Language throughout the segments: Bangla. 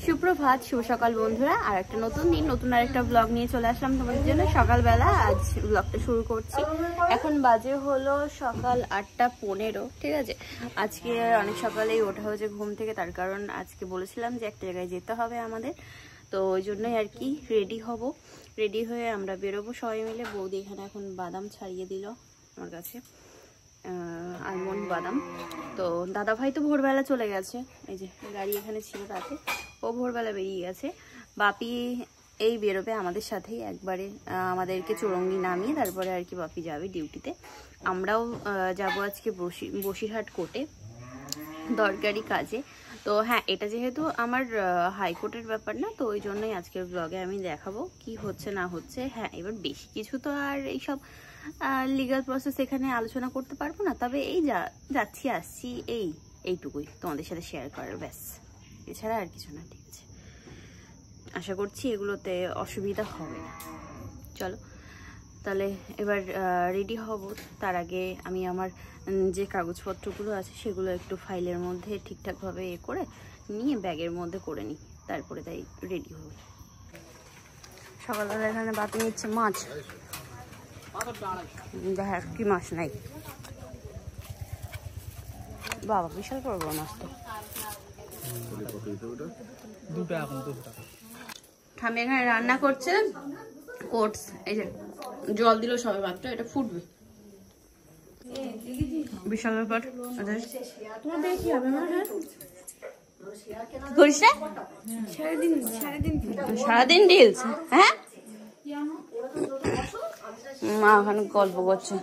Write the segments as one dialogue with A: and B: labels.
A: সুপ্রভাত, শুভ সকাল বন্ধুরা। আর একটা নতুন দিন, নতুন আরেকটা ব্লগ নিয়ে চলে আসলাম তোমাদের জন্য। সকালবেলা আজ ব্লগটা শুরু করছি। এখন বাজে হলো সকাল 8:15। ঠিক আছে, আজকে অনেক সকালেই ওঠা হয়েছে ঘুম থেকে, তার কারণ আজকে বলেছিলাম যে একটা জায়গায় যেতে হবে আমাদের, তো ওই জন্যই আর কি রেডি হব। রেডি হয়ে আমরা বেরোবো সবাই মিলে। বৌদি এখানে এখন বাদাম ছাড়িয়ে দিল আমার কাছে, আলমন্ড বাদাম। তো দাদা ভাই তো ভোরবেলা চলে গেছে, এই যে গাড়ি এখানে ছিল তাতে, ও ভোরবেলা বেরিয়ে গেছে। বাপি এই বেরোবে আমাদের সাথেই একবারে, আমাদেরকে চৌরঙ্গি নামিয়ে তারপরে আর কি বাপি যাবে ডিউটিতে। আমরাও যাব আজকে বসিরহাট কোর্টে দরকারি কাজে। তো হ্যাঁ, এটা যেহেতু আমার হাইকোর্টের ব্যাপার না, তো ওই জন্যই আজকের ব্লগে আমি দেখাবো কি হচ্ছে না হচ্ছে। হ্যাঁ, এবার বেশি কিছু তো আর এইসব লিগাল প্রসেস এখানে আলোচনা করতে পারবো না, তবে এই যাচ্ছি আসছি এইটুকুই তোমাদের সাথে শেয়ার করার, ব্যাস, এছাড়া আর কিছু না। ঠিক আছে, আশা করছি এগুলোতে অসুবিধা হবে না। চলো তাহলে এবার রেডি হব। তার আগে আমি আমার যে কাগজপত্রগুলো আছে সেগুলো একটু ফাইলের মধ্যে ঠিকঠাকভাবে করে নিয়ে ব্যাগের মধ্যে করে নিই, তারপরে তাই রেডি হব। সকালবেলা এখানে বাপি নিচ্ছে মাছ, দেখা কি মাছ নাই বাবা, বিশাল বড় বড় মাছ। তো আমি এখানে রান্না করছে ওটস, এই যে জল দিল সবে মাত্র, এটা ফুটবে, বিশাল ব্যাপার। সারাদিন রিলস? হ্যাঁ, মা ওখানে গল্প করছে।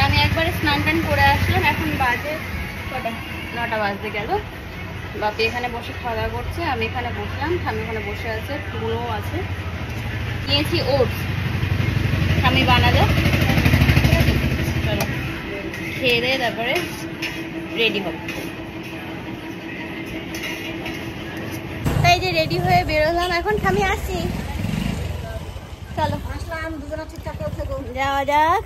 A: আমি একবারে স্নান টান করে আসলাম, এখন বাজে কটা, 9টা বাজতে গেল। বাপি এখানে বসে খাওয়া দাওয়া করছে, আমি এখানে বসলাম, আমি এখানে বসে আছে, টুকুনও আছে। নিয়েছি ওটস, আমি বানালে চলো খেয়ে দিয়ে তারপরে রেডি হব। তাই যে রেডি হয়ে বেরোলাম, এখন আমি আসি, চলো আসলাম, দুজনে ঠিকঠাক করে থাকো, যাওয়া যাক।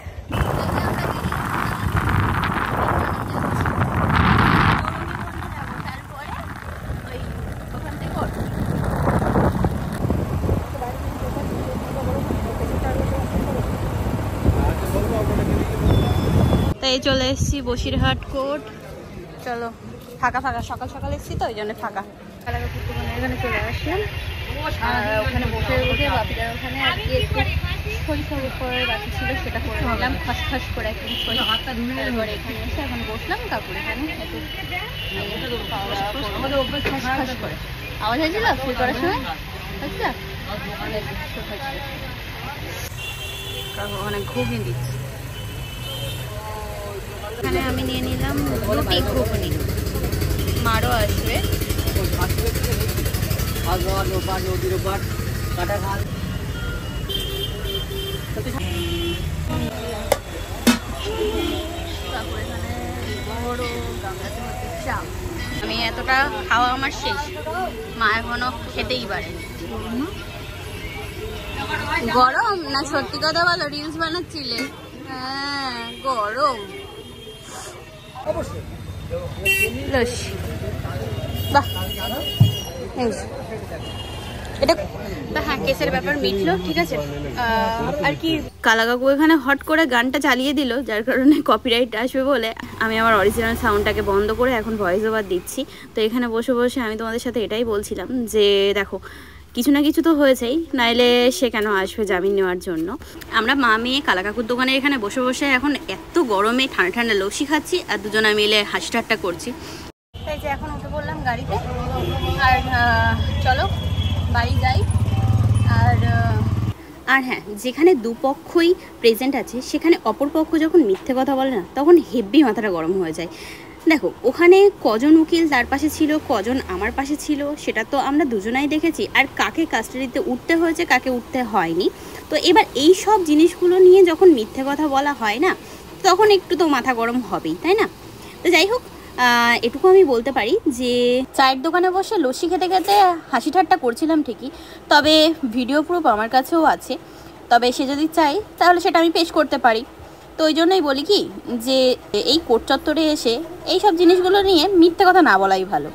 A: তাই চলে এসেছি বসিরহাট কোর্ট। চলো, ফাঁকা ফাঁকা, সকাল সকাল এসেছি তো ওই জন্য ফাঁকা। এখানে চলে আসলাম, ওখানে বসে বসে বাপিটার ওখানে আর কি একটু খড়ি করার বাকি ছিল, সেটা করে নিলাম খসখস করে একটু খড়ি। তারপরে এখানে এসে এখন বসলাম, তারপরে এখানে একটু খসখস করে আওয়াজ হয়েছিল ফুল করার সময়, আচ্ছা ওখানে ঘুগনি দিচ্ছি। এখানে আমি নিয়ে নিলাম রুটি ঘুগনি, মারও আসবে। আমি এতটা খাওয়া আমার শেষ, মা এখনো খেতেই পারেনি। গরম না, সত্যি কথা বলো, রিলস বানাচ্ছিলে? হ্যাঁ গরম, বাহ এটা হ্যাঁ কেসের ব্যাপার মিটলো। ঠিক আছে, আর কি কালা কাকু এখানে হট করে গানটা চালিয়ে দিল, যার কারণে কপিরাইট আসবে বলে আমি আমার অরিজিনাল সাউন্ডটাকে বন্ধ করে এখন ভয়েস ওভার দিচ্ছি। তো এখানে বসে বসে আমি তোমাদের সাথে এটাই বলছিলাম যে দেখো, কিছু না কিছু তো হয়েছেই, নাইলে সে কেন আসবে জামিন নেওয়ার জন্য। আমরা মা মেয়ে কালা কাকুর দোকানে এখানে বসে বসে এখন এত গরমে ঠান্ডা ঠান্ডা লস্যি খাচ্ছি আর দুজনে মিলে হাসি ঠাট্টা করছি। তাই যে এখন উঠে পড়লাম গাড়িতে, আর চলো বাড়ি যাই। আর হ্যাঁ, যেখানে দুপক্ষই প্রেজেন্ট আছে সেখানে অপরপক্ষ যখন মিথ্যে কথা বলে না, তখন হেব্বি মাথাটা গরম হয়ে যায়। দেখো ওখানে কজন উকিল তার পাশে ছিল, কজন আমার পাশে ছিল, সেটা তো আমরা দুজনাই দেখেছি। আর কাকে কাস্টাডিতে উঠতে হয়েছে, কাকে উঠতে হয়নি, তো এবার এই সব জিনিসগুলো নিয়ে যখন মিথ্যে কথা বলা হয় না, তখন একটু তো মাথা গরম হবেই, তাই না? তো যাই হোক, এটুকু আমি বলতে পারি যে চায়ের দোকানে বসে লস্যি খেতে খেতে হাসি ঠাট্টা করছিলাম ঠিকই, তবে ভিডিও প্রুফ আমার কাছেও আছে, তবে সে যদি চাই তাহলে সেটা আমি পেশ করতে পারি। তো ওই জন্যই বলি কি যে এই কোট চত্বরে এসে এই সব জিনিসগুলো নিয়ে মিথ্যে কথা না বলাই ভালো।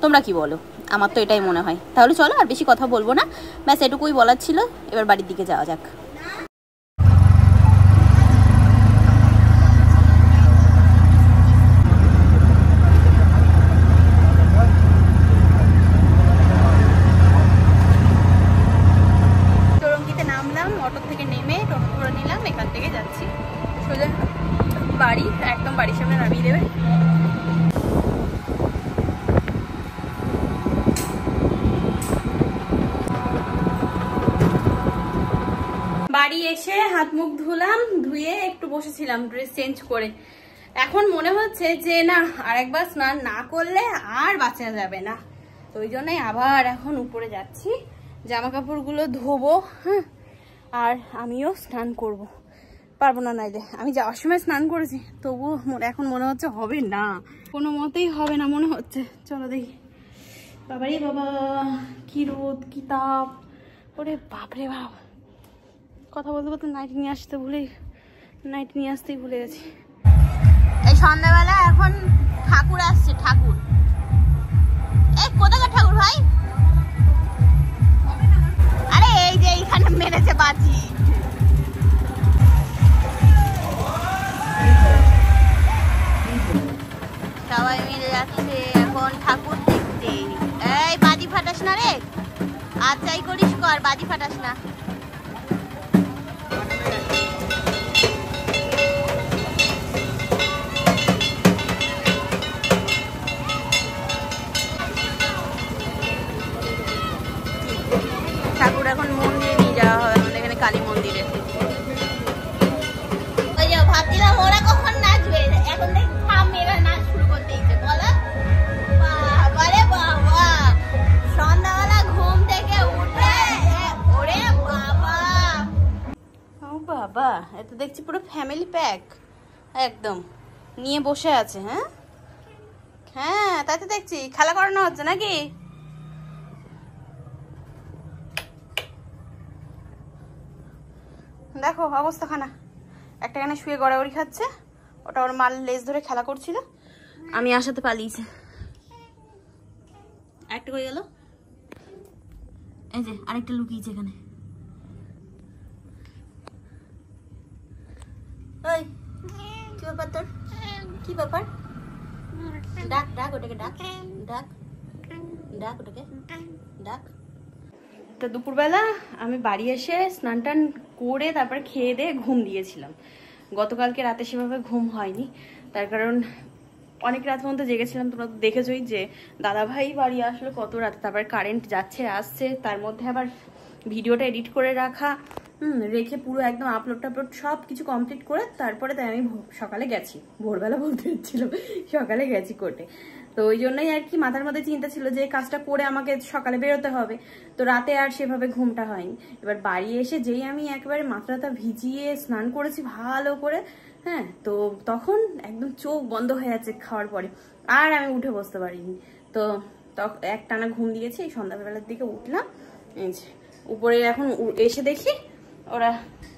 A: তোমরা কি বলো? আমার তো এটাই মনে হয়। তাহলে চলো আর বেশি কথা বলবো না, ব্যাস এটুকুই বলার ছিল। এবার বাড়ির দিকে যাওয়া যাক। চৌরঙ্গিতে নামলাম, অটো থেকে নেমে টোটো করে নিলাম, এখান থেকে যাচ্ছি সোজা বাড়ি, একদম বাড়ির সামনে নামিয়ে দেবে। বাড়ি এসে হাত মুখ ধুলাম, ধুয়ে একটু বসেছিলাম ড্রেস চেঞ্জ করে। এখন মনে হচ্ছে যে না, আরেকবার স্নান না করলে আর বাঁচা যাবে না। তো ওই জন্যই আবার এখন উপরে যাচ্ছি, জামা কাপড়গুলো ধোবো। হ্যাঁ, আর আমিও স্নান করব, পারবো না নাইলে। আমি যাওয়ার সময় স্নান করেছি, তবুও এখন মনে হচ্ছে হবে না, কোনো মতেই হবে না মনে হচ্ছে। চলো দেখি। বাবারে বাবা, কি রোদ, কি তাপ! ওরে বাপরে বাপ! কথা বলতে বলতে নাইটি নিয়ে আসতেই ভুলে গেছি। এই সন্ধ্যাবেলা এখন ঠাকুর আসছে, ঠাকুর। এই কোথাকার ঠাকুর ভাই? আরে এই যে এইখানে মেরেছে বাজি। সবাই মিলে যাচ্ছে এখন ঠাকুর দেখতে। এই বাজি ফাটাস না রে, আর যাই করিস কর, বাজি ফাটাস না। ঠাকুর এখন মন্দিরে নিয়ে যাওয়া হবে, আমাদের এখানে কালী মন্দিরে। ওই যে ভাবছিলাম ওরা কখন নাচবে, এখন দেখি থাম, এবার নাচ শুরু করতে ইচ্ছে। বলো বাবারে বাবা, সন্ধ্যাবেলা ঘুম থেকে উঠে ওরে বাবা, ও বাবা, এত দেখছি পুরো ফ্যামিলি প্যাক একদম নিয়ে বসে আছে। হ্যাঁ হ্যাঁ, তাই তো দেখছি, খেলা করানো হচ্ছে নাকি? দেখো অবস্থা খানা। একটা এখানে শুয়ে গড়াগড়ি খাচ্ছে, ওটা ওর মাল লেজ ধরে খেলা করছিল, আমি আসাতে পালিয়েছে। একটা কই গেল? এই যে আরেকটা লুকিয়েছে এখানে। ওই কি ব্যাপার তোর? কি ব্যাপার? ডাক ডাক ওটাকে, ডাক ডাক ডাক ওটাকে, ডাক। তো দুপুরবেলা আমি বাড়ি এসে স্নান টান করে তারপরে খেয়ে দিয়ে ঘুম দিয়েছিলাম। গতকালকে রাতে সেভাবে ঘুম হয়নি, তার কারণ অনেক রাত পর্যন্ত জেগেছিলাম। তোমরা তো দেখেছোই যে দাদাভাই বাড়ি আসলো কত রাত, তারপরে কারেন্ট যাচ্ছে আসছে, তার মধ্যে আবার ভিডিওটা এডিট করে রাখা, রেখে পুরো একদম আপলোড টাপলোড সব কিছু কমপ্লিট করে তারপরে তাই আমি সকালে গেছি। ভোরবেলা বলতে হচ্ছিল, সকালে গেছি কোর্টে। তো ওই জন্যই আর কি মাথার মধ্যে চিন্তা ছিল যে কাজটা করে আমাকে সকালে বেরোতে হবে। তো রাতে আর সেভাবে ঘুমটা হয়নি। এবার বাড়ি এসে যেই আমি একেবারে মাথাটা ভিজিয়ে স্নান করেছি ভালো করে, হ্যাঁ, তো তখন একদম চোখ বন্ধ হয়ে যাচ্ছে খাওয়ার পরে, আর আমি উঠে বসতে পারিনি। তো একটানা ঘুম দিয়েছি, এই সন্ধ্যাবেলার দিকে উঠলাম। এই যে উপরে এখন এসে দেখি ওরা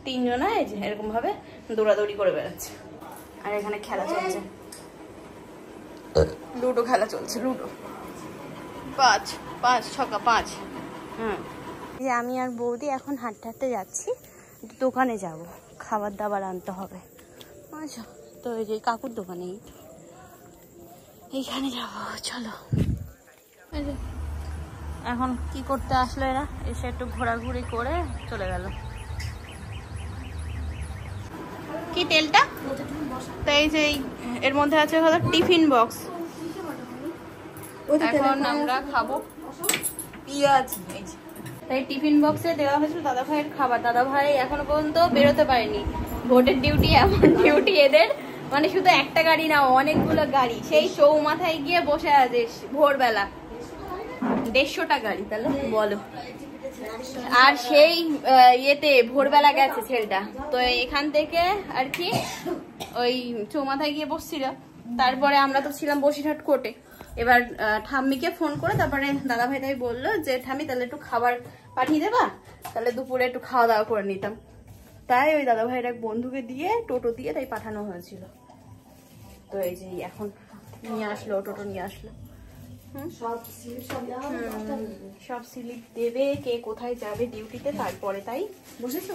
A: তিনজনা এই যে এরকম ভাবে দৌড়াদৌড়ি করে বেড়াচ্ছে, আর এখানে খেলা চলছে, লুডো খেলা চলছে, লুডো। 5 5 ছক্কা 5। এই আমি আর বৌদি এখন হাঁটতে হাঁটতে যাচ্ছি, দোকানে যাব, খাবার দাবার আনতে হবে। আচ্ছা, তো এই যে কাকুর দোকানে এইখানে যাব, চলো। এই যে এখন কি করতে আসলো এরা, এসে একটু ঘোরাঘুরি করে চলে গেল। কি তেলটা? তো এই যে এর মধ্যে আছে হলো টিফিন বক্স, এখন আমরা খাবো পেঁয়াজ। তাই টিফিন বক্সে দেওয়া হয়েছিল দাদা ভাইয়ের খাবার। দাদা ভাই এখনো পর্যন্ত বেরোতে পারেনি, ভোটের ডিউটি এমন ডিউটি এদের, মানে শুধু একটা গাড়ি না অনেকগুলো গাড়ি, সেই চৌমাথায় গিয়ে বসে আছে ভোরবেলা, 150টা গাড়ি, তাহলে বলো। আর সেই ইয়েতে ভোরবেলা গেছে ছেলেটা, তো এখান থেকে আর কি ওই চৌমাথায় গিয়ে বসছিল। তারপরে আমরা তো ছিলাম বসিরহাট কোর্টে। এবার ঠাম্মিকে ফোন করে তারপরে দাদা ভাই তাই বললো যে ঠাম্মি তাহলে একটু খাবার পাঠিয়ে দেবা, তাহলে দুপুরে একটু খাওয়া দাওয়া করে নিতাম। তাই ওই দাদা ভাইয়ের এক বন্ধুকে দিয়ে টোটো দিয়ে তাই পাঠানো হয়েছিল। তো এই যে এখন নিয়ে আসলো, টোটো নিয়ে আসলো। সব স্লিপ দেবে, কে কোথায় যাবে ডিউটিতে, তারপরে তাই বুঝেছো।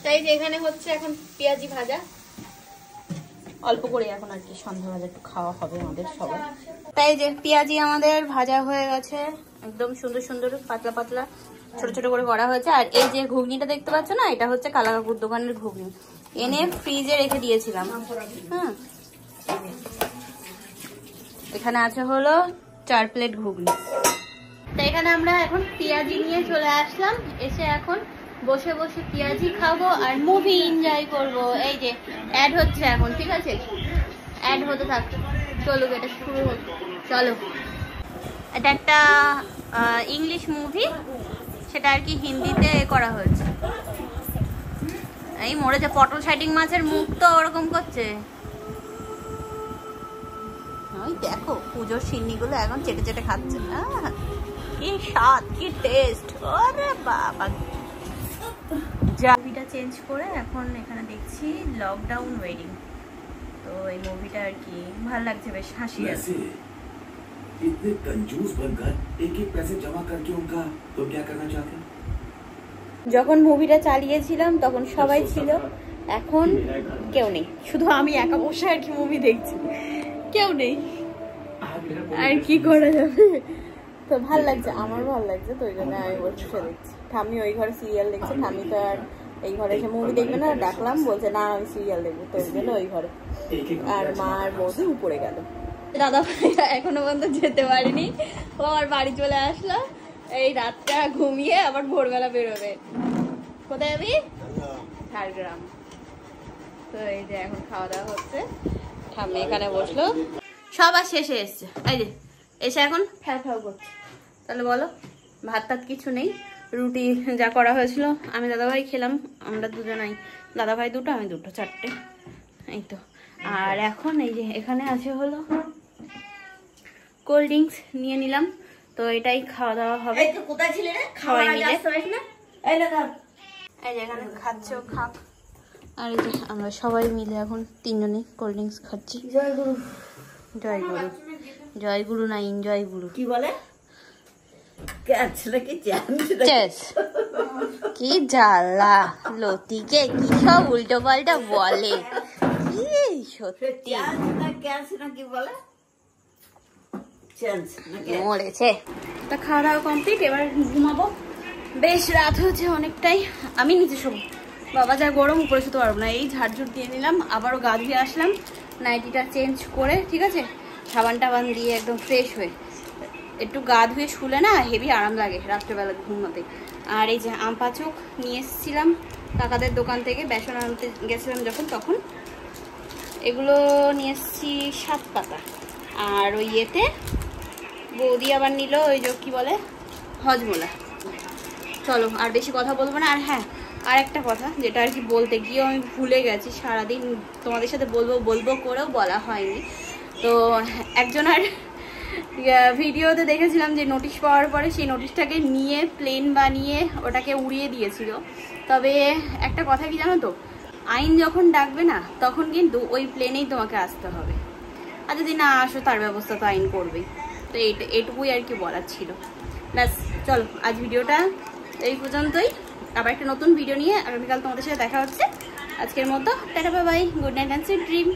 A: তাই যে এখানে হচ্ছে এখন পেঁয়াজি ভাজা, অল্প করে এখন আর কি সন্ধ্যাবেলা একটু খাওয়া হবে আমাদের সবাই। তাই যে পেঁয়াজি আমাদের ভাজা হয়ে গেছে, একদম সুন্দর সুন্দর পাতলা পাতলা ছোট ছোট করে করা হয়েছে। আর এই যে ঘুগনিটা দেখতে পাচ্ছ না, এটা হচ্ছে কালাকাকুর দোকানের ঘুগনি, এনে ফ্রিজে রেখে দিয়েছিলাম। হ্যাঁ, এখানে আছে হলো 4 প্লেট ঘুগনি। তো এখানে আমরা এখন পেঁয়াজি নিয়ে চলে আসলাম, এসে এখন বসে বসে পেঁয়াজি খাবো আর মুভি এনজয় করবো। এই যে অ্যাড হচ্ছে এখন, ঠিক আছে, অ্যাড হতে থাক, চলো এটা শুরু হোক। চলো, এটা একটা ইংলিশ মুভি, সেটা আর কি হিন্দিতে করা হয়েছে। এই মরে যে পটল সাইডিং মাছের মুখ তো ওরকম করছে। ওই দেখো পুজোর সিন্নিগুলো এখন চেটে চেটে খাচ্ছে, কি স্বাদ, কি টেস্ট, ওরে বাবা। মুভিটা চেঞ্জ করে এখন এখানে দেখছি লকডাউন ওয়েডিং। তো এই মুভিটা আর কি ভালো লাগছে, বেশ হাসি আছে।
B: इतने कंजूस बनकर एक-एक पैसे जमा करके उनका तो क्या करना चाहते हैं?
A: যখন মুভিটা চালিয়েছিলাম তখন সবাই ছিল, এখন কেউ নেই, শুধু আমি একা বসে আর কি মুভি দেখছি, কেউ নেই, আর কি করা যাবে। তো ভাল লাগছে, আমার ভালো লাগছে, তো ওই জন্য আমি বসে দেখছি। ঠাম্মি ওই ঘরে সিরিয়াল দেখছে, ঠাম্মি তো আর এই ঘরে এসে মুভি দেখবে না, ডাকলাম, বলছে না আমি সিরিয়াল দেখবো, তো ওই জন্য ওই ঘরে। আর মা আর বৌদি উপরে গেল। দাদা ভাইয়া এখনো পর্যন্ত যেতে পারিনি, ও আর বাড়ি চলে আসলো, এই রাতটা ঘুমিয়ে আবার ভোরবেলা বেরোবে। কোথায় যাবি? ঝাড়গ্রাম। তো এই যে এখন খাওয়া দাওয়া হচ্ছে, ঠাম্মি এখানে বসলো, সবার শেষে এসছে, এই যে এসে এখন ফ্যাল ফ্যাল করছে। তাহলে বলো, ভাত টাত কিছু নেই, রুটি যা করা হয়েছিল আমি দাদাভাই খেলাম, আমরা দুজনাই, দাদাভাই দুটো আমি দুটো, 4টে, এই তো। আর এখন এই যে এখানে আছে হলো কোল্ড ড্রিঙ্কস নিয়ে নিলাম, তো এটাই খাওয়া দাওয়া হবে। সবাই মিলে এই যে এখানে খাচ্ছেও খাক, আর এই যে আমরা সবাই মিলে এখন 3জনই কোল্ড ড্রিঙ্কস খাচ্ছি। জয় গুরু, জয় গুরু, জয় গুরু না এনজয় গুরু কি বলে, কি জ্বালা লতিকে কি সব উল্টো পাল্টা বলে, কি সত্যি কি বলে, মরেছে। তা খাওয়া দাওয়া কমপ্লিট, এবার ঘুমাবো, বেশ রাত হচ্ছে অনেকটাই। আমি নিচে শোবো, বাবা যা গরম উপরে শুতে পারবো না। এই ঝাড়ঝুট দিয়ে নিলাম, আবারও গা ধুয়ে আসলাম, নাইটিটা চেঞ্জ করে, ঠিক আছে, সাবান টাবান দিয়ে একদম ফ্রেশ হয়ে একটু গা ধুয়ে শুলে না হেভি আরাম লাগে রাত্রেবেলা ঘুমাতে। আর এই যে আম পাচক নিয়ে এসেছিলাম কাকাদের দোকান থেকে, বেসন আনতে গেছিলাম যখন, তখন এগুলো নিয়ে এসেছি 7 পাতা। আর ওই ইয়েতে বৌদি আবার নিল ওই যে কি বলে হজমোলা। চলো আর বেশি কথা বলবো না। আর হ্যাঁ, আর একটা কথা যেটা আর কি বলতে গিয়েও আমি ভুলে গেছি, সারাদিন তোমাদের সাথে বলবো বলবো করেও বলা হয়নি। তো একজনের ভিডিওতে দেখেছিলাম যে নোটিশ পাওয়ার পরে সেই নোটিশটাকে নিয়ে প্লেন বানিয়ে ওটাকে উড়িয়ে দিয়েছিল। তবে একটা কথা কি জানো তো, আইন যখন ডাকবে না তখন কিন্তু ওই প্লেনেই তোমাকে আসতে হবে, আর যদি না আসো তার ব্যবস্থা তো আইন করবেই। তো এইটুকুই আর কি বলার ছিল। ব্যাস, চলো আজ ভিডিওটা এই পর্যন্তই, আবার একটা নতুন ভিডিও নিয়ে আগামীকাল তোমাদের সাথে দেখা হচ্ছে। আজকের মতো tata, bye bye, good night and sweet dream.